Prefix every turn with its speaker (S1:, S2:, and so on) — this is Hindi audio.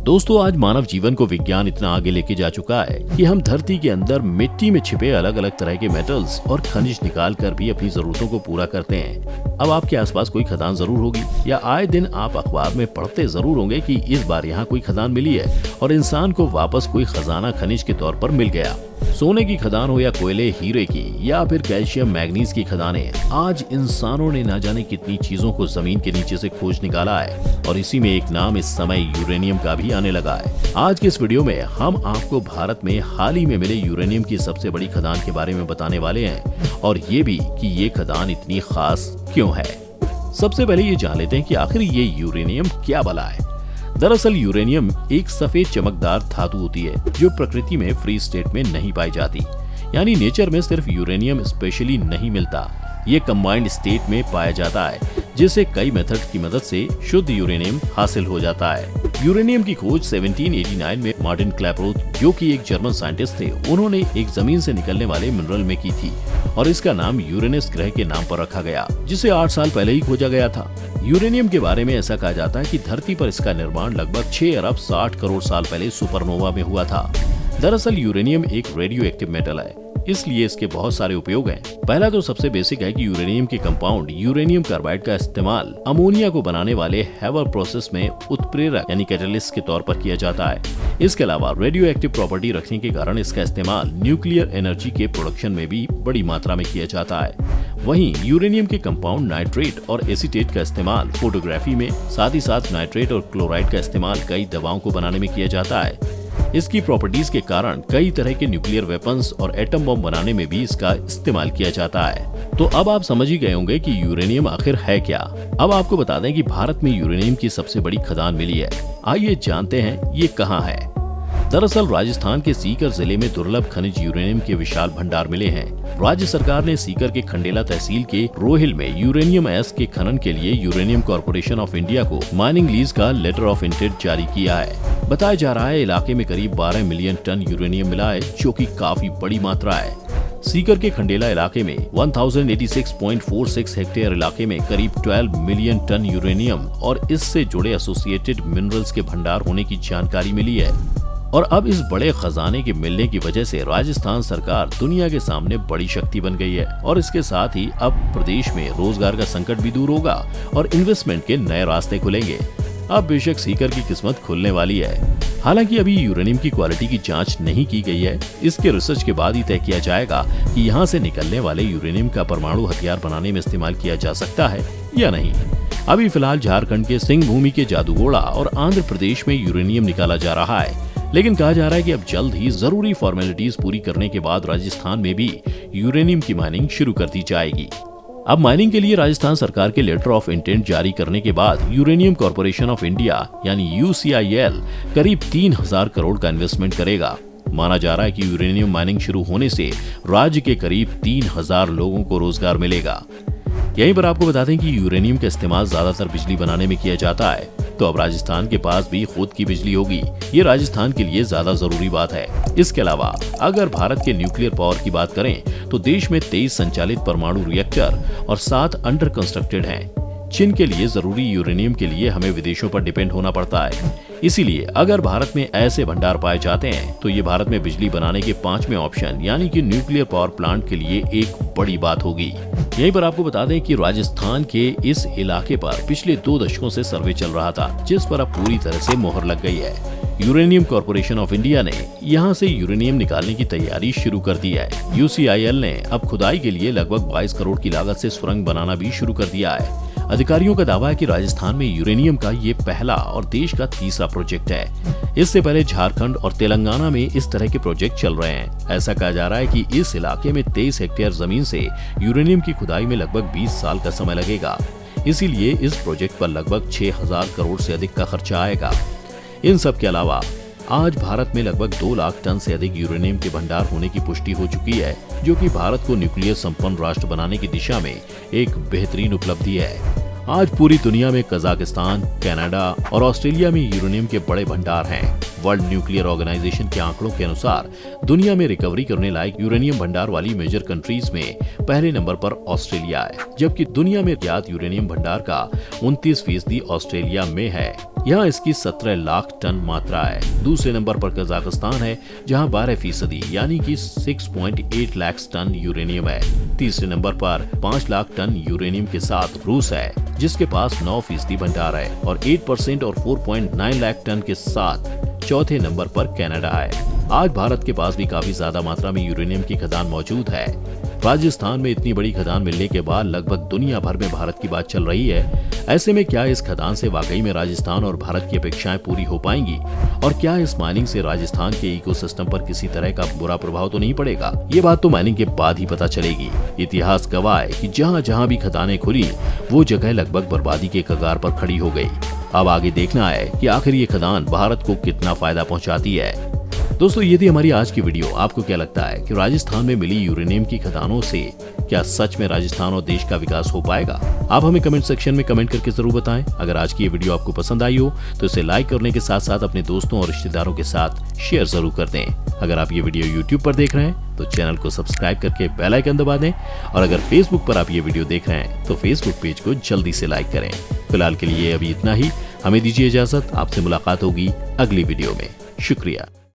S1: दोस्तों, आज मानव जीवन को विज्ञान इतना आगे लेके जा चुका है कि हम धरती के अंदर मिट्टी में छिपे अलग अलग तरह के मेटल्स और खनिज निकाल कर भी अपनी जरूरतों को पूरा करते हैं। अब आपके आसपास कोई खदान जरूर होगी या आए दिन आप अखबार में पढ़ते जरूर होंगे कि इस बार यहाँ कोई खदान मिली है और इंसान को वापस कोई खजाना खनिज के तौर पर मिल गया। सोने की खदान हो या कोयले हीरे की या फिर कैल्शियम मैग्नीज की खदानें, आज इंसानों ने ना जाने कितनी चीजों को जमीन के नीचे से खोज निकाला है और इसी में एक नाम इस समय यूरेनियम का भी आने लगा है। आज के इस वीडियो में हम आपको भारत में हाल ही में मिले यूरेनियम की सबसे बड़ी खदान के बारे में बताने वाले हैं और ये भी कि ये खदान इतनी खास क्यों है। सबसे पहले ये जान लेते हैं कि आखिर ये यूरेनियम क्या भला है। दरअसल यूरेनियम एक सफेद चमकदार धातु होती है जो प्रकृति में फ्री स्टेट में नहीं पाई जाती, यानी नेचर में सिर्फ यूरेनियम स्पेशली नहीं मिलता, ये कंबाइंड स्टेट में पाया जाता है जिससे कई मेथड की मदद से शुद्ध यूरेनियम हासिल हो जाता है। यूरेनियम की खोज 1789 में मार्टिन क्लैपरोथ, जो कि एक जर्मन साइंटिस्ट थे, उन्होंने एक जमीन से निकलने वाले मिनरल में की थी और इसका नाम यूरेनस ग्रह के नाम पर रखा गया, जिसे 8 साल पहले ही खोजा गया था। यूरेनियम के बारे में ऐसा कहा जाता है कि धरती पर इसका निर्माण लगभग 6 अरब 60 करोड़ साल पहले सुपरनोवा में हुआ था। दरअसल यूरेनियम एक रेडियो एक्टिव मेटल है, इसलिए इसके बहुत सारे उपयोग हैं। पहला तो सबसे बेसिक है कि यूरेनियम के कंपाउंड यूरेनियम कार्बाइड का इस्तेमाल अमोनिया को बनाने वाले हेवर प्रोसेस में उत्प्रेरक यानी कैटलिस्ट के तौर पर किया जाता है। इसके अलावा रेडियो एक्टिव प्रॉपर्टी रखने के कारण इसका इस्तेमाल न्यूक्लियर एनर्जी के प्रोडक्शन में भी बड़ी मात्रा में किया जाता है। वहीं यूरेनियम के कंपाउंड नाइट्रेट और एसीटेट का इस्तेमाल फोटोग्राफी में, साथ ही साथ नाइट्रेट और क्लोराइड का इस्तेमाल कई दवाओं को बनाने में किया जाता है। इसकी प्रॉपर्टीज के कारण कई तरह के न्यूक्लियर वेपन्स और एटम बम बनाने में भी इसका इस्तेमाल किया जाता है। तो अब आप समझ ही गए होंगे कि यूरेनियम आखिर है क्या। अब आपको बता दें कि भारत में यूरेनियम की सबसे बड़ी खदान मिली है। आइए जानते हैं ये कहाँ है। दरअसल राजस्थान के सीकर जिले में दुर्लभ खनिज यूरेनियम के विशाल भंडार मिले हैं। राज्य सरकार ने सीकर के खंडेला तहसील के रोहिल में यूरेनियम एस के खनन के लिए यूरेनियम कॉर्पोरेशन ऑफ इंडिया को माइनिंग लीज का लेटर ऑफ इंटेंट जारी किया है। बताया जा रहा है इलाके में करीब 12 मिलियन टन यूरेनियम मिला है, जो कि काफी बड़ी मात्रा है। सीकर के खंडेला इलाके में 1086.46 हेक्टेयर इलाके में करीब 12 मिलियन टन यूरेनियम और इससे जुड़े एसोसिएटेड मिनरल्स के भंडार होने की जानकारी मिली है। और अब इस बड़े खजाने के मिलने की वजह से राजस्थान सरकार दुनिया के सामने बड़ी शक्ति बन गई है और इसके साथ ही अब प्रदेश में रोजगार का संकट भी दूर होगा और इन्वेस्टमेंट के नए रास्ते खुलेंगे। अब बेशक सीकर की किस्मत खुलने वाली है। हालांकि अभी यूरेनियम की क्वालिटी की जांच नहीं की गई है। इसके रिसर्च के बाद ही तय किया जाएगा कि यहाँ से निकलने वाले यूरेनियम का परमाणु हथियार बनाने में इस्तेमाल किया जा सकता है या नहीं। अभी फिलहाल झारखंड के सिंह भूमि के जादूगोड़ा और आंध्र प्रदेश में यूरेनियम निकाला जा रहा है, लेकिन कहा जा रहा है कि अब जल्द ही जरूरी फॉर्मेलिटीज पूरी करने के बाद राजस्थान में भी यूरेनियम की माइनिंग शुरू कर दी जाएगी। अब माइनिंग के लिए राजस्थान सरकार के लेटर ऑफ इंटेंट जारी करने के बाद यूरेनियम कॉर्पोरेशन ऑफ इंडिया यानी यूसीआईएल करीब 3000 करोड़ का इन्वेस्टमेंट करेगा। माना जा रहा है कि यूरेनियम माइनिंग शुरू होने से राज्य के करीब 3000 लोगों को रोजगार मिलेगा। यहीं पर आपको बता दें कि यूरेनियम का इस्तेमाल ज्यादातर बिजली बनाने में किया जाता है, तो अब राजस्थान के पास भी खुद की बिजली होगी। ये राजस्थान के लिए ज्यादा जरूरी बात है। इसके अलावा अगर भारत के न्यूक्लियर पावर की बात करें तो देश में 23 संचालित परमाणु रिएक्टर और 7 अंडर कंस्ट्रक्टेड हैं, जिनके लिए जरूरी यूरेनियम के लिए हमें विदेशों पर डिपेंड होना पड़ता है। इसीलिए अगर भारत में ऐसे भंडार पाए जाते हैं तो ये भारत में बिजली बनाने के 5वें ऑप्शन यानी कि न्यूक्लियर पावर प्लांट के लिए एक बड़ी बात होगी। यहीं पर आपको बता दें कि राजस्थान के इस इलाके पर पिछले 2 दशकों से सर्वे चल रहा था, जिस पर अब पूरी तरह से मोहर लग गई है। यूरेनियम कॉर्पोरेशन ऑफ इंडिया ने यहाँ से यूरेनियम निकालने की तैयारी शुरू कर दी है। यूसीआईएल ने अब खुदाई के लिए लगभग 22 करोड़ की लागत से सुरंग बनाना भी शुरू कर दिया है। अधिकारियों का दावा है कि राजस्थान में यूरेनियम का ये पहला और देश का तीसरा प्रोजेक्ट है। इससे पहले झारखंड और तेलंगाना में इस तरह के प्रोजेक्ट चल रहे हैं। ऐसा कहा जा रहा है कि इस इलाके में 23 हेक्टेयर जमीन से यूरेनियम की खुदाई में लगभग 20 साल का समय लगेगा। इसीलिए इस प्रोजेक्ट पर लगभग 6000 करोड़ से अधिक का खर्चा आएगा। इन सब के अलावा आज भारत में लगभग 2 लाख टन से अधिक यूरेनियम के भंडार होने की पुष्टि हो चुकी है, जो कि भारत को न्यूक्लियर संपन्न राष्ट्र बनाने की दिशा में एक बेहतरीन उपलब्धि है। आज पूरी दुनिया में कजाकिस्तान, कनाडा और ऑस्ट्रेलिया में यूरेनियम के बड़े भंडार हैं। वर्ल्ड न्यूक्लियर ऑर्गेनाइजेशन के आंकड़ों के अनुसार दुनिया में रिकवरी करने लायक यूरेनियम भंडार वाली मेजर कंट्रीज में पहले नंबर पर ऑस्ट्रेलिया है, जबकि दुनिया में ज्ञात यूरेनियम भंडार का 29% ऑस्ट्रेलिया में है। यहाँ इसकी 17 लाख टन मात्रा है। दूसरे नंबर पर कजाकिस्तान है जहाँ 12% यानी कि 6.8 लाख टन यूरेनियम है। तीसरे नंबर पर 5 लाख टन यूरेनियम के साथ रूस है जिसके पास 9% भंडार है और 8% और 4.9 लाख टन के साथ चौथे नंबर पर कनाडा है। आज भारत के पास भी काफी ज्यादा मात्रा में यूरेनियम की खदान मौजूद है। राजस्थान में इतनी बड़ी खदान मिलने के बाद लगभग दुनिया भर में भारत की बात चल रही है। ऐसे में क्या इस खदान से वाकई में राजस्थान और भारत की अपेक्षाएं पूरी हो पाएंगी और क्या इस माइनिंग से राजस्थान के इकोसिस्टम पर किसी तरह का बुरा प्रभाव तो नहीं पड़ेगा? ये बात तो माइनिंग के बाद ही पता चलेगी। इतिहास गवाह है कि जहाँ जहाँ भी खदानें खुली वो जगह लगभग बर्बादी के कगार पर खड़ी हो गई। अब आगे देखना है कि आखिर ये खदान भारत को कितना फायदा पहुंचाती है। दोस्तों ये थी हमारी आज की वीडियो। आपको क्या लगता है कि राजस्थान में मिली यूरेनियम की खदानों से क्या सच में राजस्थान और देश का विकास हो पाएगा? आप हमें कमेंट सेक्शन में कमेंट करके जरूर बताएं। अगर आज की ये वीडियो आपको पसंद आई हो तो इसे लाइक करने के साथ साथ अपने दोस्तों और रिश्तेदारों के साथ शेयर जरूर कर दें। अगर आप ये वीडियो यूट्यूब पर देख रहे हैं तो चैनल को सब्सक्राइब करके बेल आइकन दबा दें और अगर फेसबुक पर आप ये वीडियो देख रहे हैं तो फेसबुक पेज को जल्दी से लाइक करें। फिलहाल के लिए अभी इतना ही। हमें दीजिए इजाजत। आपसे मुलाकात होगी अगली वीडियो में। शुक्रिया।